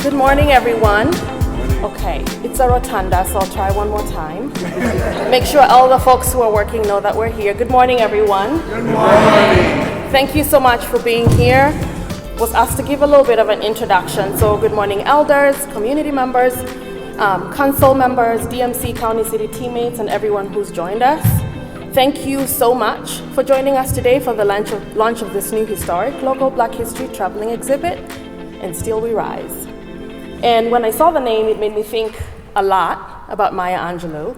Good morning, everyone. Okay, it's a rotunda, so I'll try one more time. Make sure all the folks who are working know that we're here. Good morning, everyone. Good morning. Thank you so much for being here. Was asked to give a little bit of an introduction. So good morning, elders, community members, council members, DMC County City teammates, and everyone who's joined us. Thank you so much for joining us today for the launch of this new historic local Black History traveling exhibit, And Still We Rise. And when I saw the name, it made me think a lot about Maya Angelou.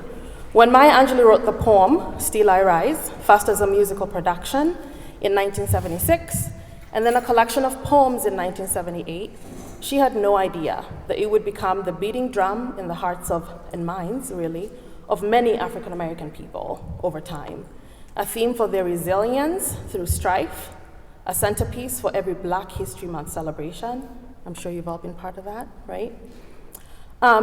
When Maya Angelou wrote the poem, Still I Rise, first as a musical production in 1976, and then a collection of poems in 1978, she had no idea that it would become the beating drum in the hearts of, and minds, really, of many African American people over time. A theme for their resilience through strife, a centerpiece for every Black History Month celebration. I'm sure you've all been part of that, right?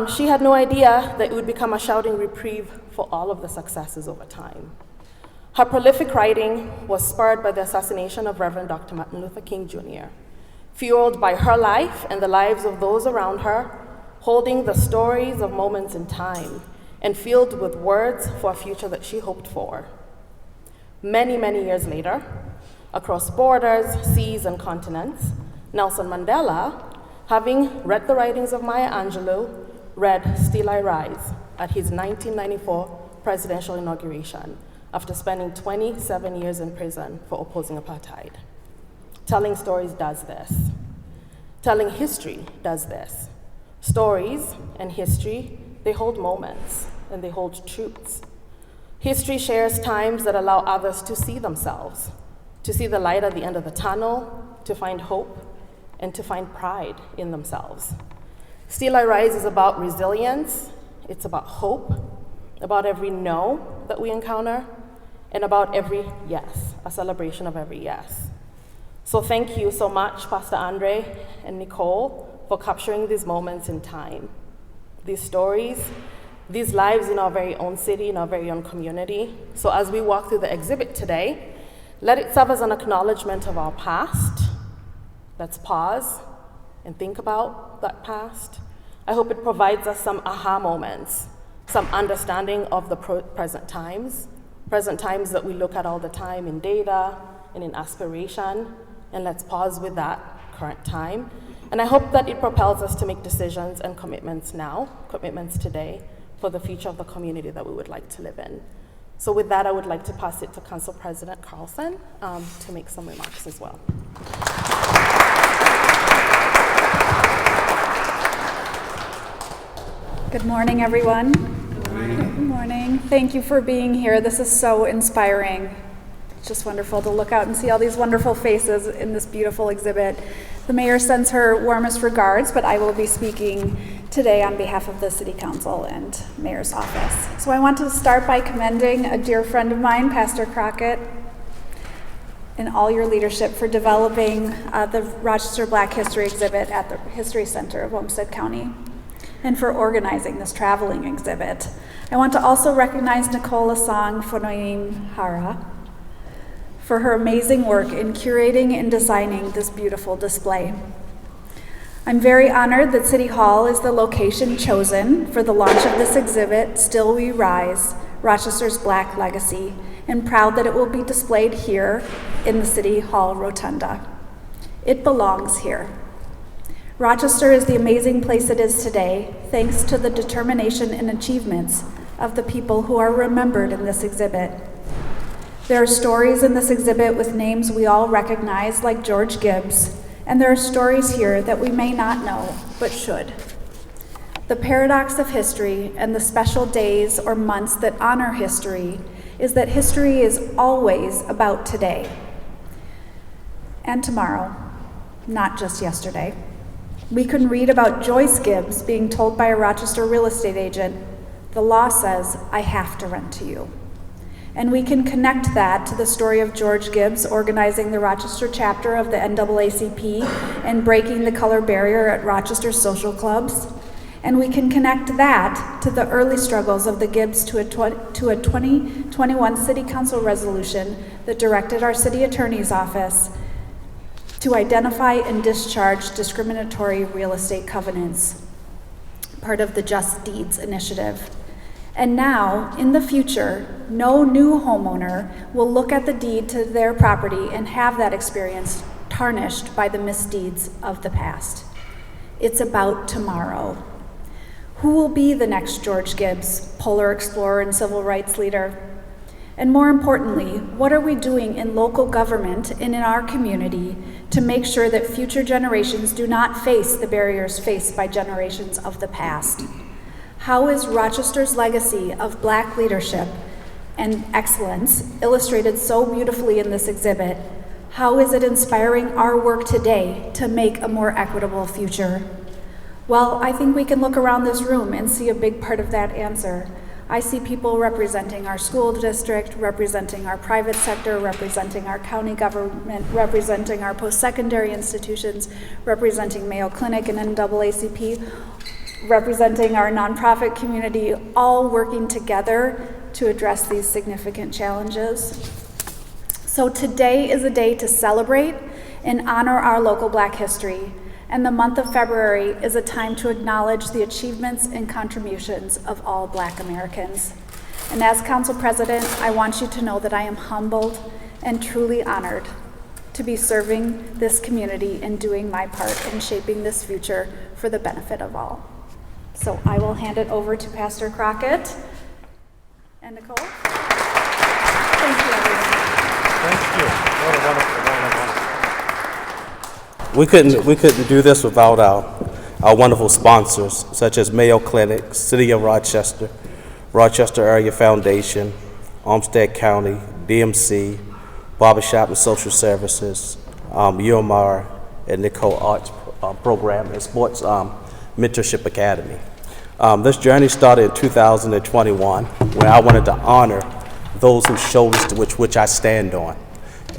She had no idea that it would become a shouting reprieve for all of the successes over time. Her prolific writing was spurred by the assassination of Reverend Dr. Martin Luther King Jr., fueled by her life and the lives of those around her, holding the stories of moments in time, and filled with words for a future that she hoped for. Many, many years later, across borders, seas, and continents, Nelson Mandela, having read the writings of Maya Angelou, read Still I Rise at his 1994 presidential inauguration after spending 27 years in prison for opposing apartheid. Telling stories does this. Telling history does this. Stories and history, they hold moments and they hold truths. History shares times that allow others to see themselves, to see the light at the end of the tunnel, to find hope, and to find pride in themselves. Still I Rise is about resilience, it's about hope, about every no that we encounter, and about every yes, a celebration of every yes. So thank you so much, Pastor Andre and Nicole, for capturing these moments in time, these stories, these lives in our very own city, in our very own community. So as we walk through the exhibit today, let it serve as an acknowledgement of our past. Let's pause and think about that past. I hope it provides us some aha moments, some understanding of the present times that we look at all the time in data and in aspiration, and let's pause with that current time. And I hope that it propels us to make decisions and commitments now, commitments today, for the future of the community that we would like to live in. So with that, I would like to pass it to Council President Carlson to make some remarks as well. Good morning, everyone. Good morning. Thank you for being here. This is so inspiring. It's just wonderful to look out and see all these wonderful faces in this beautiful exhibit. The mayor sends her warmest regards, but I will be speaking today on behalf of the City Council and Mayor's office. So I want to start by commending a dear friend of mine, Pastor Crockett, and all your leadership for developing the Rochester Black History exhibit at the History Center of Olmsted County, and for organizing this traveling exhibit. I want to also recognize Nicole Asang Fonoim Hara for her amazing work in curating and designing this beautiful display. I'm very honored that City Hall is the location chosen for the launch of this exhibit, Still We Rise, Rochester's Black Legacy, and proud that it will be displayed here in the City Hall Rotunda. It belongs here. Rochester is the amazing place it is today, thanks to the determination and achievements of the people who are remembered in this exhibit. There are stories in this exhibit with names we all recognize, like George Gibbs, and there are stories here that we may not know, but should. The paradox of history and the special days or months that honor history is that history is always about today and tomorrow, not just yesterday. We can read about Joyce Gibbs being told by a Rochester real estate agent, "The law says I have to rent to you." And we can connect that to the story of George Gibbs organizing the Rochester chapter of the NAACP and breaking the color barrier at Rochester social clubs. And we can connect that to the early struggles of the Gibbs to a 2021 City Council resolution that directed our city attorney's office to identify and discharge discriminatory real estate covenants, part of the Just Deeds initiative. And now, in the future, no new homeowner will look at the deed to their property and have that experience tarnished by the misdeeds of the past. It's about tomorrow. Who will be the next George Gibbs, polar explorer and civil rights leader? And more importantly, what are we doing in local government and in our community to make sure that future generations do not face the barriers faced by generations of the past? How is Rochester's legacy of Black leadership and excellence illustrated so beautifully in this exhibit? How is it inspiring our work today to make a more equitable future? Well, I think we can look around this room and see a big part of that answer. I see people representing our school district, representing our private sector, representing our county government, representing our post-secondary institutions, representing Mayo Clinic and NAACP, representing our nonprofit community, all working together to address these significant challenges. So today is a day to celebrate and honor our local Black history, and the month of February is a time to acknowledge the achievements and contributions of all Black Americans. And as Council President, I want you to know that I am humbled and truly honored to be serving this community and doing my part in shaping this future for the benefit of all. So I will hand it over to Pastor Crockett and Nicole. Thank you, everyone. Thank you. What a wonderful. We couldn't do this without our wonderful sponsors, such as Mayo Clinic, City of Rochester, Rochester Area Foundation, Olmsted County, DMC, Barbershop and Social Services, UMR, and Nicole Arts Program and Sports Mentorship Academy. This journey started in 2021 when I wanted to honor those whose shoulders to which I stand on.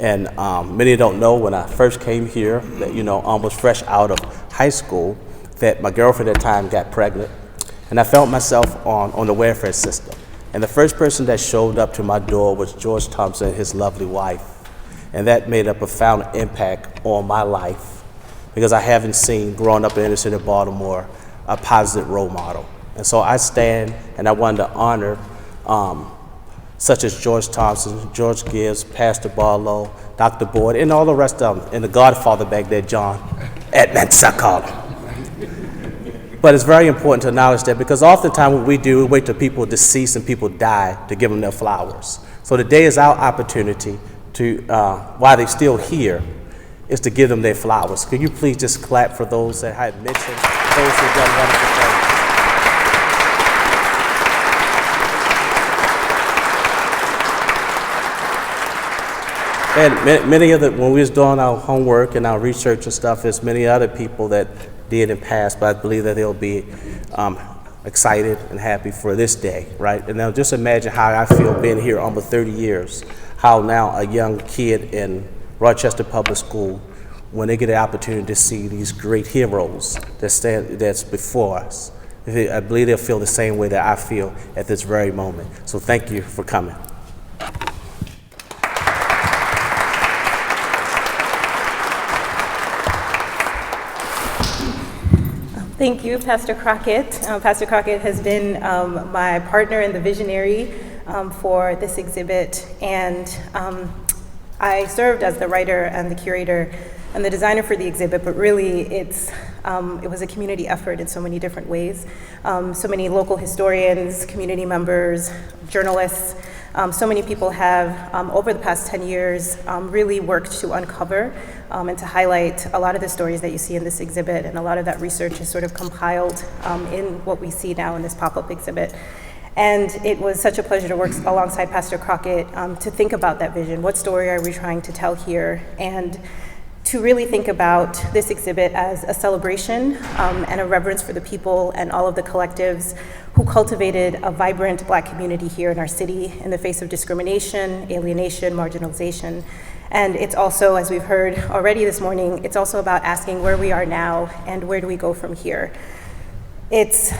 And many don't know when I first came here that, almost fresh out of high school, that my girlfriend at the time got pregnant. And I felt myself on the welfare system. And the first person that showed up to my door was George Thompson and his lovely wife. And that made a profound impact on my life because I haven't seen, growing up in the inner city of Baltimore, a positive role model. And so I stand and I wanted to honor such as George Thompson, George Gibbs, Pastor Barlow, Dr. Boyd, and all the rest of them, and the godfather back there, John Edmund Sakala. But it's very important to acknowledge that because oftentimes what we do, we wait till people decease and people die to give them their flowers. So today is our opportunity to, while they're still here, is to give them their flowers. Could you please just clap for those that I had mentioned, those who have done wonderful things. And many of the, when we was doing our homework and our research and stuff, there's many other people that did in past, but I believe that they'll be excited and happy for this day, right? And now just imagine how I feel being here almost 30 years, how now a young kid in Rochester Public School, when they get the opportunity to see these great heroes that's before us, I believe they'll feel the same way that I feel at this very moment. So thank you for coming. Thank you, Pastor Crockett. Pastor Crockett has been my partner and the visionary for this exhibit, and I served as the writer and the curator and the designer for the exhibit, but really it was a community effort in so many different ways. So many local historians, community members, journalists, so many people have, over the past 10 years, really worked to uncover and to highlight a lot of the stories that you see in this exhibit, and a lot of that research is sort of compiled in what we see now in this pop-up exhibit. And it was such a pleasure to work alongside Pastor Crockett to think about that vision. What story are we trying to tell here? And to really think about this exhibit as a celebration and a reverence for the people and all of the collectives who cultivated a vibrant Black community here in our city in the face of discrimination, alienation, marginalization. And it's also, as we've heard already this morning, it's also about asking where we are now and where do we go from here. It's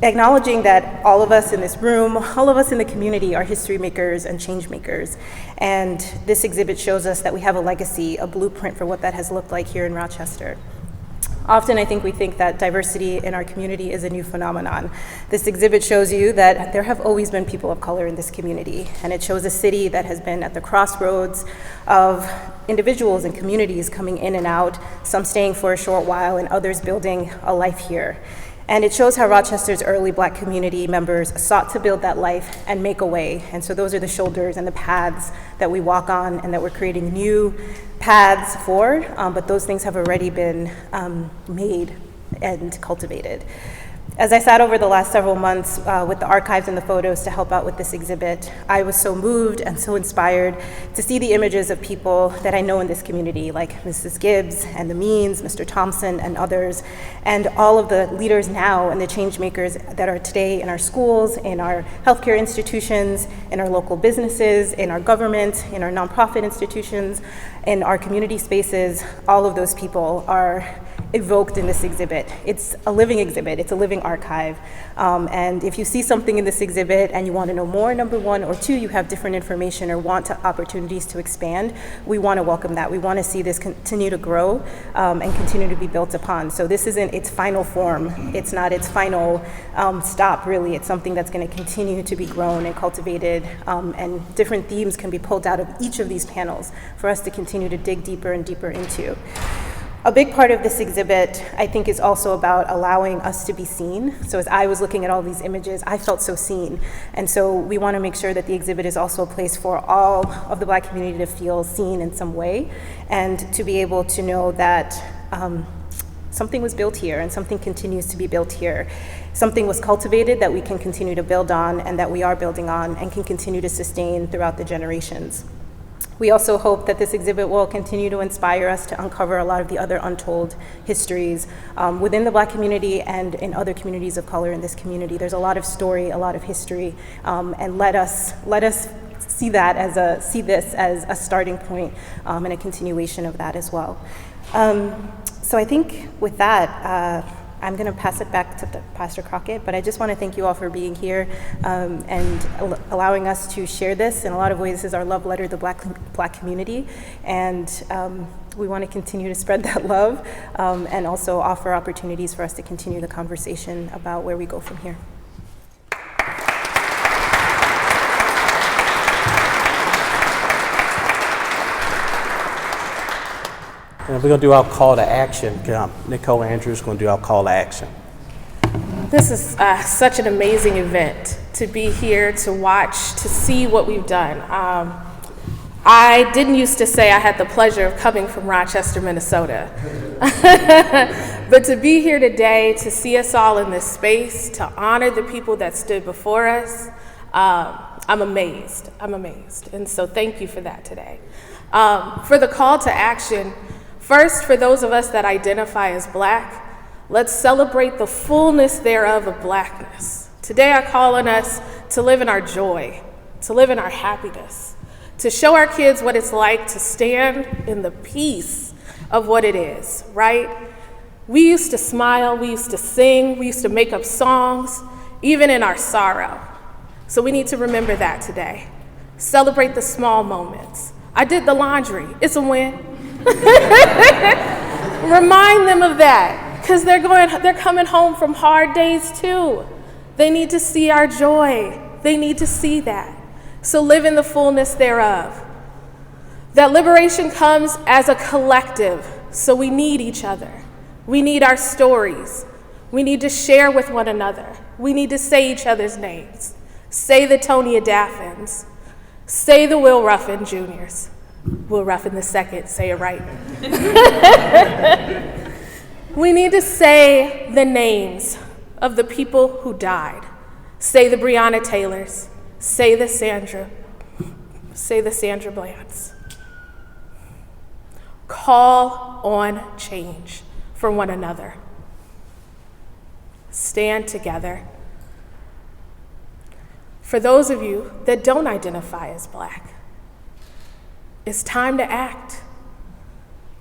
acknowledging that all of us in this room, all of us in the community are history makers and change makers. And this exhibit shows us that we have a legacy, a blueprint for what that has looked like here in Rochester. Often I think we think that diversity in our community is a new phenomenon. This exhibit shows you that there have always been people of color in this community, and it shows a city that has been at the crossroads of individuals and communities coming in and out, some staying for a short while and others building a life here. And it shows how Rochester's early Black community members sought to build that life and make a way. And so those are the shoulders and the paths that we walk on and that we're creating new paths for, but those things have already been made and cultivated. As I sat over the last several months with the archives and the photos to help out with this exhibit, I was so moved and so inspired to see the images of people that I know in this community, like Mrs. Gibbs and the Means, Mr. Thompson and others, and all of the leaders now and the change makers that are today in our schools, in our healthcare institutions, in our local businesses, in our government, in our nonprofit institutions, in our community spaces. All of those people are evoked in this exhibit. It's a living exhibit, it's a living archive. And if you see something in this exhibit and you want to know more, number one, or two, you have different information or want opportunities to expand, we want to welcome that. We want to see this continue to grow and continue to be built upon. So this isn't its final form. It's not its final stop, really. It's something that's going to continue to be grown and cultivated, and different themes can be pulled out of each of these panels for us to continue to dig deeper and deeper into. A big part of this exhibit, I think, is also about allowing us to be seen. So as I was looking at all these images, I felt so seen. And so we want to make sure that the exhibit is also a place for all of the Black community to feel seen in some way and to be able to know that something was built here and something continues to be built here. Something was cultivated that we can continue to build on and that we are building on and can continue to sustain throughout the generations. We also hope that this exhibit will continue to inspire us to uncover a lot of the other untold histories within the Black community and in other communities of color in this community. There's a lot of story, a lot of history, and let us see this as a starting point and a continuation of that as well. So I think with that, I'm going to pass it back to Pastor Crockett, but I just want to thank you all for being here and allowing us to share this. In a lot of ways, this is our love letter to the Black community, and we want to continue to spread that love and also offer opportunities for us to continue the conversation about where we go from here. And we're going to do our call to action. Nicole Andrews is going to do our call to action. This is such an amazing event to be here, to watch, to see what we've done. I didn't used to say I had the pleasure of coming from Rochester, Minnesota. But to be here today, to see us all in this space, to honor the people that stood before us, I'm amazed. And so thank you for that today. For the call to action, first, for those of us that identify as Black, let's celebrate the fullness thereof of Blackness. Today I call on us to live in our joy, to live in our happiness, to show our kids what it's like to stand in the peace of what it is, right? We used to smile, we used to sing, we used to make up songs, even in our sorrow. So we need to remember that today. Celebrate the small moments. I did the laundry, it's a win. Remind them of that, because they're coming home from hard days too. They need to see our joy. They need to see that. So live in the fullness thereof. That liberation comes as a collective, so we need each other. We need our stories. We need to share with one another. We need to say each other's names. Say the Tonya Daffins. Say the Will Ruffin Juniors. Will Ruffin II, say it right. We need to say the names of the people who died. Say the Breonna Taylors. Say the Sandra Blands. Call on change for one another. Stand together. For those of you that don't identify as Black, it's time to act.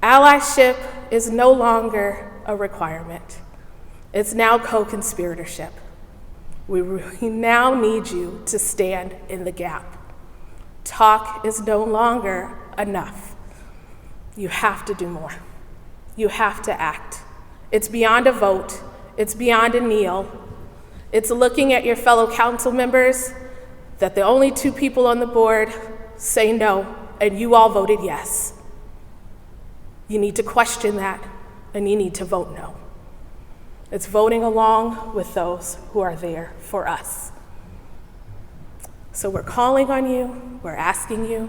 Allyship is no longer a requirement. It's now co-conspiratorship. We now need you to stand in the gap. Talk is no longer enough. You have to do more. You have to act. It's beyond a vote. It's beyond a kneel. It's looking at your fellow council members that the only 2 people on the board say no, and you all voted yes. You need to question that, and you need to vote no. It's voting along with those who are there for us. So we're calling on you, we're asking you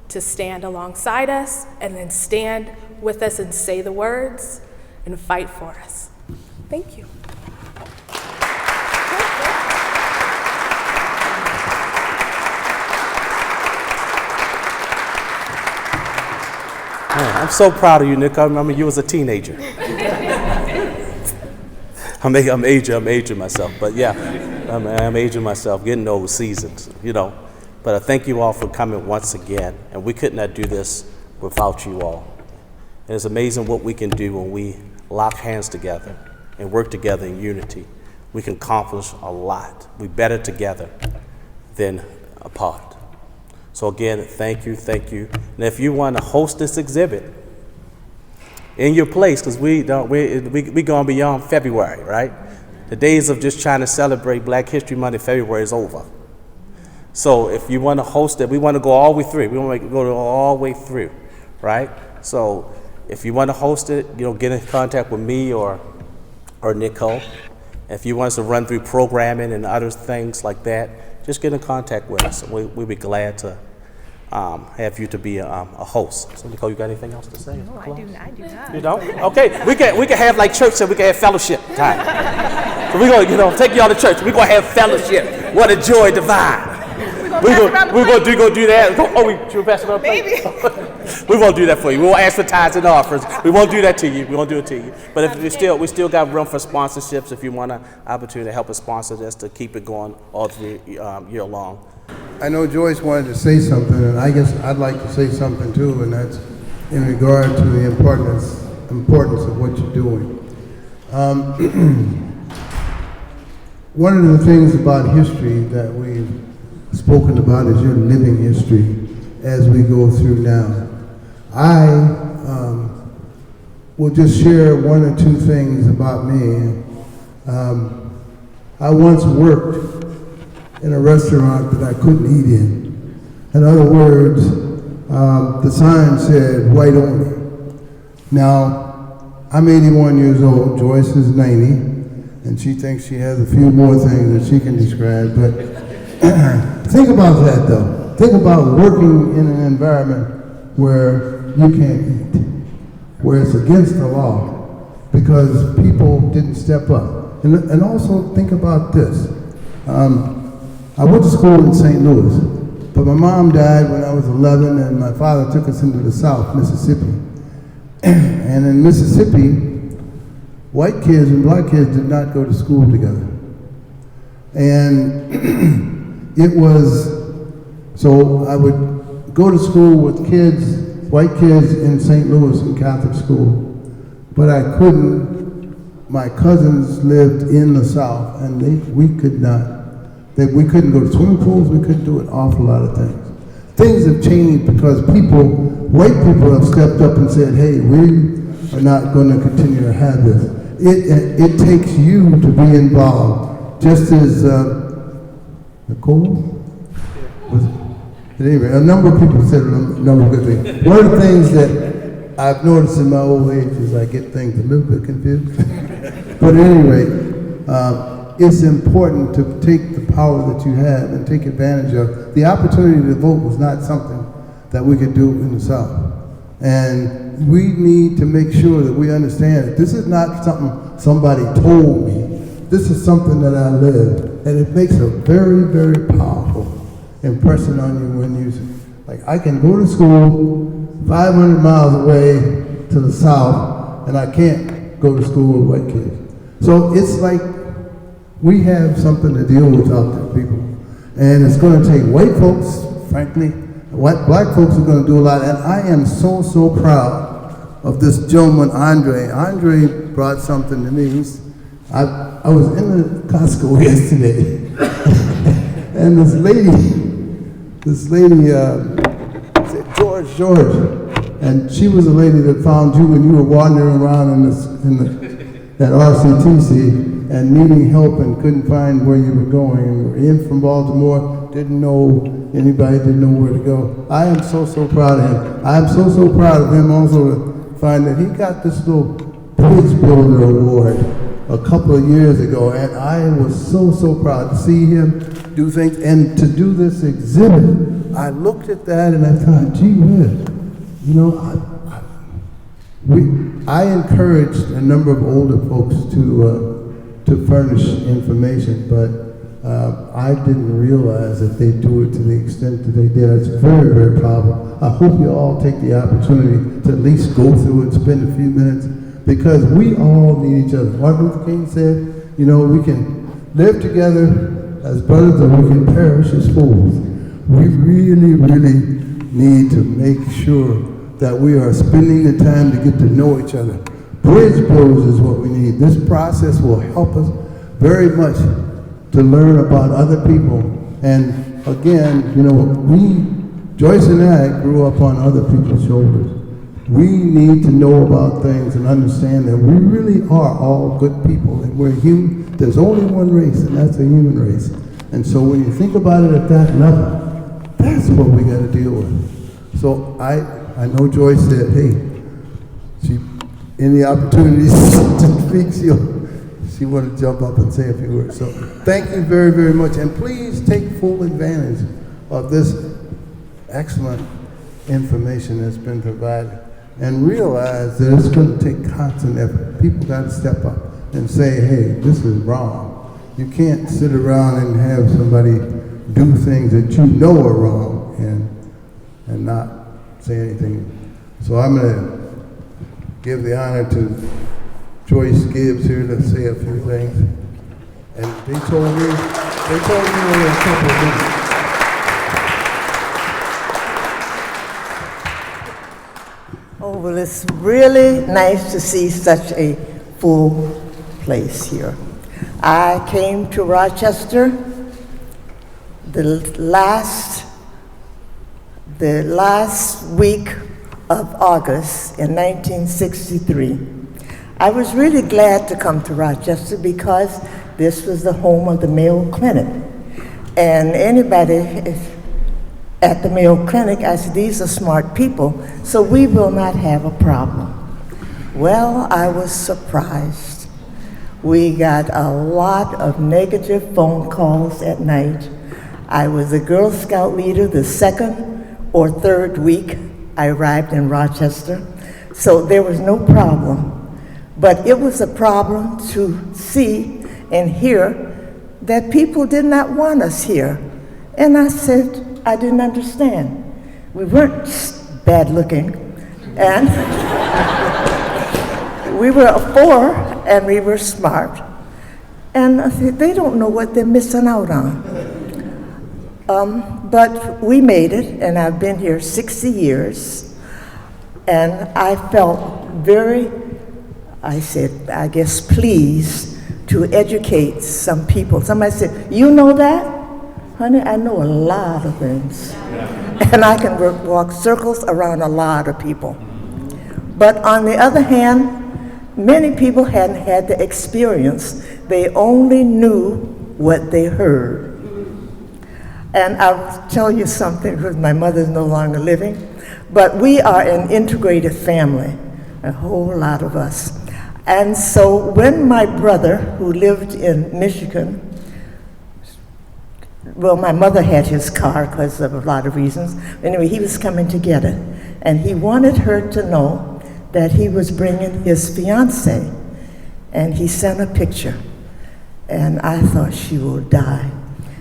to stand alongside us, and then stand with us and say the words and fight for us. Thank you. Man, I'm so proud of you, Nick. I remember you was a teenager. I'm aging myself, but yeah, I'm aging myself, getting old seasons, you know. But I thank you all for coming once again, and we could not do this without you all. And it's amazing what we can do when we lock hands together and work together in unity. We can accomplish a lot. We're better together than apart. So again, thank you. And if you want to host this exhibit in your place, because we going beyond February, right? The days of just trying to celebrate Black History Month in February is over. So if you want to host it, we want to go all the way through. We want to go all the way through, right? So if you want to host it, you know, get in contact with me or Nicole. If you want us to run through programming and other things like that, just get in contact with us. We'll be glad to have you to be a host. So Nicole, you got anything else to say? No, I do not. You don't? Okay, we can have like church and we can have fellowship time. So we're gonna take y'all to church. We're gonna have fellowship. What a joy divine. We're gonna do that. Should we pass it around? Maybe. We won't do that for you. We won't ask for tithes and offerings. We won't do that to you. We won't do it to you. But if we still got room for sponsorships. If you want an opportunity to help us sponsor this to keep it going all through year long. I know Joyce wanted to say something, and I guess I'd like to say something too, and that's in regard to the importance of what you're doing. One of the things about history that we've spoken about is your living history as we go through now. I will just share 1 or 2 things about me. I once worked in a restaurant that I couldn't eat in. In other words, the sign said white only. Now, I'm 81 years old, Joyce is 90, and she thinks she has a few more things that she can describe, but think about that though. Think about working in an environment where you can't eat, where it's against the law, because people didn't step up. And also think about this. I went to school in St. Louis, but my mom died when I was 11 and my father took us into the South, Mississippi. And in Mississippi, white kids and black kids did not go to school together. And it was, so I would go to school with kids, white kids in St. Louis in Catholic school, but I couldn't. My cousins lived in the South and we couldn't go to swimming pools, we couldn't do an awful lot of things. Things have changed because white people have stepped up and said, hey, we are not going to continue to have this. It takes you to be involved, just as Nicole? Anyway, a number of people said a number of good things. One of the things that I've noticed in my old age is I get things a little bit confused. But at any rate, it's important to take the power that you have and take advantage of. The opportunity to vote was not something that we could do in the South. And we need to make sure that we understand that this is not something somebody told me. This is something that I lived. And it makes a very, very powerful impression on you when you, like, I can go to school 500 miles away to the South, and I can't go to school with white kids. So it's like we have something to deal with out there, people. And it's going to take white folks, frankly, black folks are going to do a lot. And I am so, so proud of this gentleman, Andre. Andre brought something to me. I was in the Costco yesterday, And this lady, said, George, and she was a lady that found you when you were wandering around at RCTC and needing help and couldn't find where you were going, and were in from Baltimore, didn't know anybody, didn't know where to go. I am so proud of him. I am so proud of him also to find that he got this little Bridge Builder Award a couple of years ago, and I was so proud to see him do things and to do this exhibit. I looked at that and I thought, gee whiz, you know, I encouraged a number of older folks to furnish information, but I didn't realize that they do it to the extent that they did. It's very powerful. I hope you all take the opportunity to at least go through it, spend a few minutes, because we all need each other. Martin Luther King said, you know, we can live together as brothers or we can perish as fools. We really need to make sure that we are spending the time to get to know each other. Bridge builders is what we need. This process will help us very much to learn about other people. And again, you know, Joyce and I grew up on other people's shoulders. We need to know about things and understand that we really are all good people and we're human. There's only one race, and that's a human race. And so when you think about it at that level, that's what we got to deal with. So I know Joyce said, hey, any opportunities to speak, she wanted to jump up and say a few words. So thank you very much, and please take full advantage of this excellent information that's been provided, and realize that it's going to take constant effort. People got to step up and say, hey, this is wrong. You can't sit around and have somebody do things that you know are wrong and not say anything. So I'm going to give the honor to Joyce Gibbs here to say a few things. And they told me only a couple of minutes. Oh, well, it's really nice to see such a full place here. I came to Rochester the last week of August in 1963. I was really glad to come to Rochester because this was the home of the Mayo Clinic. And anybody at the Mayo Clinic, I said, these are smart people, so we will not have a problem. Well, I was surprised. We got a lot of negative phone calls at night. I was a Girl Scout leader the second or third week I arrived in Rochester, so there was no problem. But it was a problem to see and hear that people did not want us here. And I said, I didn't understand. We weren't bad looking, and we were poor, and we were smart. And I said, they don't know what they're missing out on. But we made it, and I've been here 60 years, and I felt very, I guess, pleased to educate some people. Somebody said, you know that? Honey, I know a lot of things. And I can walk circles around a lot of people. But on the other hand, many people hadn't had the experience. They only knew what they heard. And I'll tell you something, because my mother's no longer living, but we are an integrated family, a whole lot of us. And so when my brother, who lived in Michigan, well, my mother had his car because of a lot of reasons. Anyway, he was coming to get it, and he wanted her to know that he was bringing his fiance, and he sent a picture, and I thought she will die,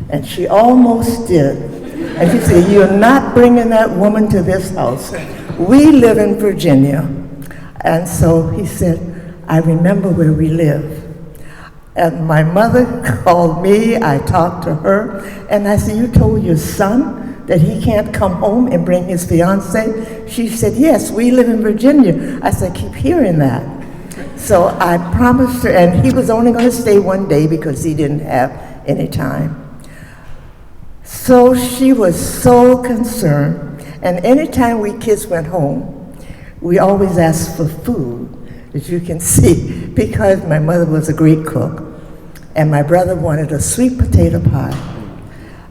and she almost did. And she said, you're not bringing that woman to this house. We live in Virginia. And so he said, I remember where we live. And my mother called me, I talked to her, and I said, you told your son that he can't come home and bring his fiance? She said, yes, we live in Virginia. I said, I keep hearing that. So I promised her, and he was only going to stay one day because he didn't have any time. So she was so concerned, and anytime we kids went home, we always asked for food, as you can see, because my mother was a great cook, and my brother wanted a sweet potato pie.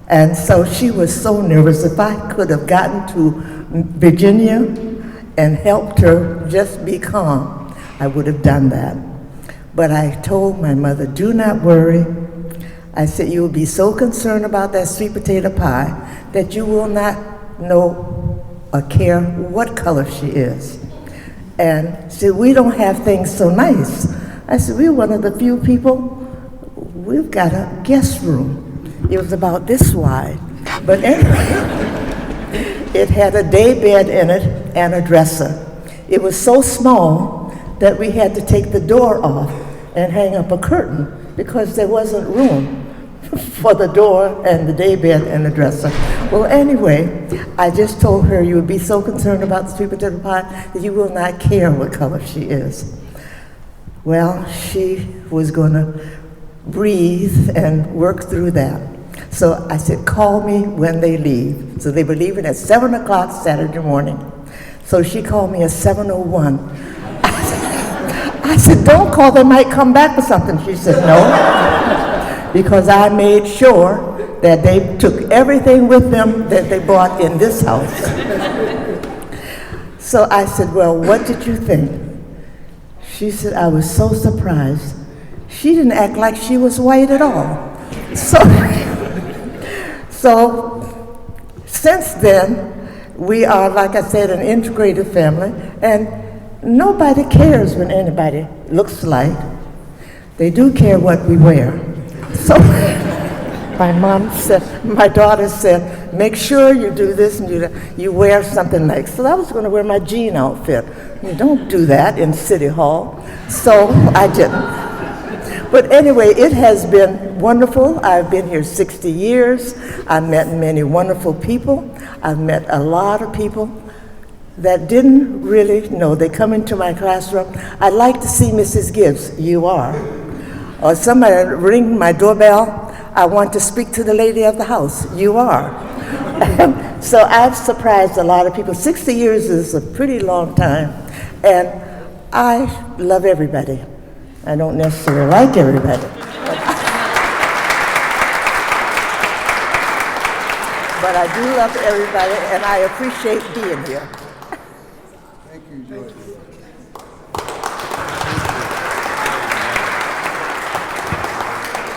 And so she was so nervous. If I could have gotten to Virginia and helped her just be calm, I would have done that. But I told my mother, do not worry. I said, you will be so concerned about that sweet potato pie that you will not know or care what color she is. And she said, we don't have things so nice. I said, we're one of the few people, we've got a guest room. It was about this wide, but anyway, it had a day bed in it and a dresser. It was so small that we had to take the door off and hang up a curtain because there wasn't room for the door and the day bed and the dresser. Well, anyway, I just told her you would be so concerned about the sweet potato pie that you will not care what color she is. Well, she was going to breathe and work through that. So I said, call me when they leave. So they were leaving at 7 o'clock Saturday morning. So she called me at 7:01. I said, don't call, they might come back with something. She said, no, because I made sure that they took everything with them that they brought in this house. So I said, well, what did you think? She said, I was so surprised. She didn't act like she was white at all. So since then, we are, like I said, an integrated family, and nobody cares when anybody looks alike. They do care what we wear. So my daughter said, make sure you do this and do that. You wear something like, so I was going to wear my jean outfit. You don't do that in City Hall. So I didn't. But anyway, it has been wonderful. I've been here 60 years. I've met many wonderful people. I've met a lot of people that didn't really know. They come into my classroom. I'd like to see Mrs. Gibbs. You are. Or somebody ring my doorbell. I want to speak to the lady of the house. You are. So I've surprised a lot of people. 60 years is a pretty long time. And I love everybody. I don't necessarily like everybody. But I do love everybody, and I appreciate being here. Thank you, Joyce.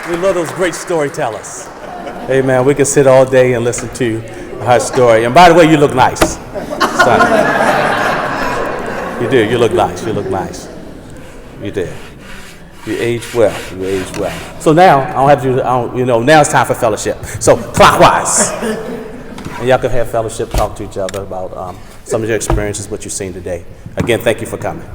We love those great storytellers. Hey man, we can sit all day and listen to her story. And by the way, you look nice. Son. You do, you look nice, you look nice. You did. You aged well, you aged well. So now, I don't have to do, now it's time for fellowship. So clockwise. And y'all can have fellowship, talk to each other about some of your experiences, what you've seen today. Again, thank you for coming.